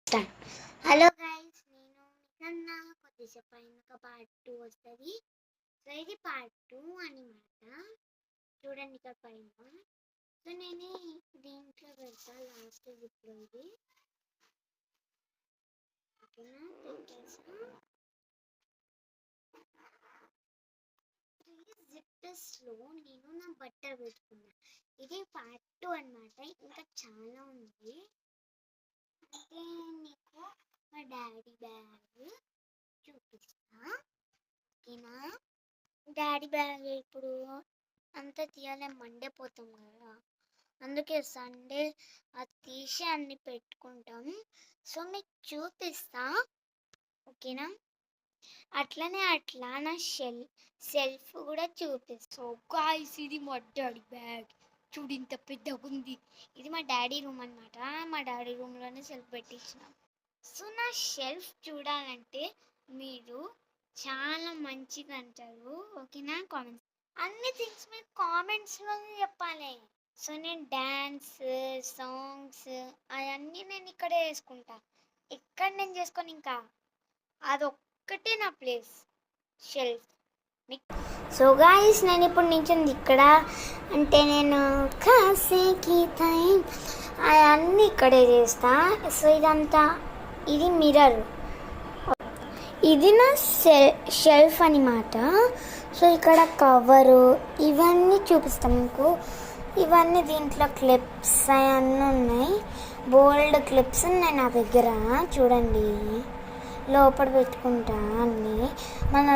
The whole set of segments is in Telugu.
స్టార్ట్. హలో గైస్, నేను నిన్న కొద్దిసేపు అయినాక పార్ట్ 2 వస్తుంది. సో ఇది పార్ట్ 2 అనమాట. చూడండి ఇక్కడ పైన. సో నేను దీంట్లో పెడతా లాస్ట్ జిప్లో. ఇది ఓకేనా, పెట్టేసా. జిప్స్లో నేను నా బట్టలు పెట్టుకున్నా. ఇది పార్ట్ 2 అనమాట. ఇంకా చాలా ఉంది. అంటే నీకు మా డాడీ బ్యాగ్ చూపిస్తా. ఓకేనా, డాడీ బ్యాగ్ ఇప్పుడు అంతా తీయాలి, మండే పోతాం కదా, అందుకే సండే అది తీసి అన్ని పెట్టుకుంటాం. సో మీకు చూపిస్తా, ఓకేనా. అట్లా నా సెల్ఫ్ కూడా చూపిస్తా. సో గాయ్స్, ఇది మా డాడీ బ్యాగ్. చూడు ఇంత పెద్దగా ఉంది. ఇది మా డాడీ రూమ్ అనమాట. మా డాడీ రూమ్లోనే సెల్ఫ్ పెట్టించినాం. సో నా షెల్ఫ్ చూడాలంటే మీరు చాలా మంచిగా అంటారు, ఓకేనా. కామెంట్స్ అన్ని థింగ్స్ మీరు కామెంట్స్లో చెప్పాలి. సో నేను డ్యాన్స్, సాంగ్స్ అవన్నీ నేను ఇక్కడే వేసుకుంటా. ఇక్కడ నేను చేసుకొని ఇంకా అదొక్కటే నా ప్లేస్ షెల్ఫ్. సో గాయస్, నేను ఇప్పుడు నించుంది ఇక్కడ. అంటే నేను కాసేకి టైం అవన్నీ ఇక్కడే చేస్తా. సో ఇదంతా ఇది మిర్రర్, ఇది నా షెల్ఫ్ అనమాట. సో ఇక్కడ కవరు ఇవన్నీ చూపిస్తాను మీకు. ఇవన్నీ దీంట్లో క్లిప్స్ అవన్నీ ఉన్నాయి. బోల్డ్ క్లిప్స్ ఉన్నాయి నా దగ్గర. చూడండి, లోపల పెట్టుకుంటా అన్నీ.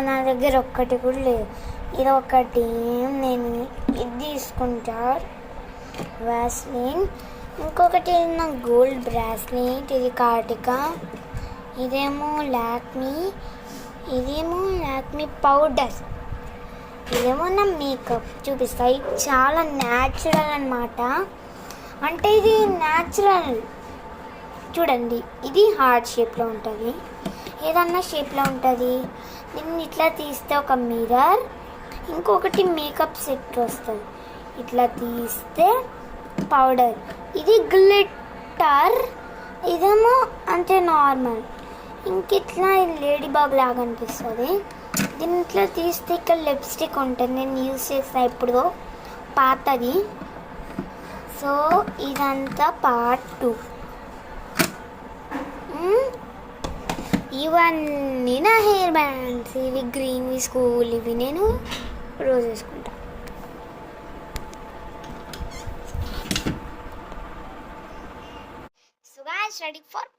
నా దగ్గర ఒక్కటి కూడా లేదు. ఇది ఒకటి నేను ఇది తీసుకుంటా, వాస్లిన్. ఇంకొకటి నా గోల్డ్ బ్రాస్లెట్, ఇది కార్టికా. ఇదేమో లాక్మీ, ఇదేమో లాక్మీ పౌడర్, ఇదేమో నా మేకప్. చూపిస్తా. ఇది చాలా న్యాచురల్ అనమాట. అంటే ఇది న్యాచురల్. చూడండి, ఇది హార్ట్ షేప్లో ఉంటుంది, ఏదన్నా షేప్లో ఉంటుంది. దీన్ని ఇట్లా తీస్తే ఒక మిర్రర్, ఇంకొకటి మేకప్ సెట్ వస్తుంది. ఇట్లా తీస్తే పౌడర్, ఇది గ్లిట్టర్, ఇదేమో అంటే నార్మల్. ఇంకిట్లా లేడీ బాగ్ లాగా అనిపిస్తుంది. దీన్ని ఇట్లా తీస్తే ఇక్కడ లిప్స్టిక్ ఉంటుంది. నేను యూజ్ చేస్తా ఇప్పుడు, పాతది. సో ఇదంతా పార్ట్ 2. ఇవన్నీ నా హెయిర్ బ్యాండ్స్. ఇవి గ్రీన్వి స్కూల్, ఇవి నేను రోజు వేసుకుంటా. So guys, ready for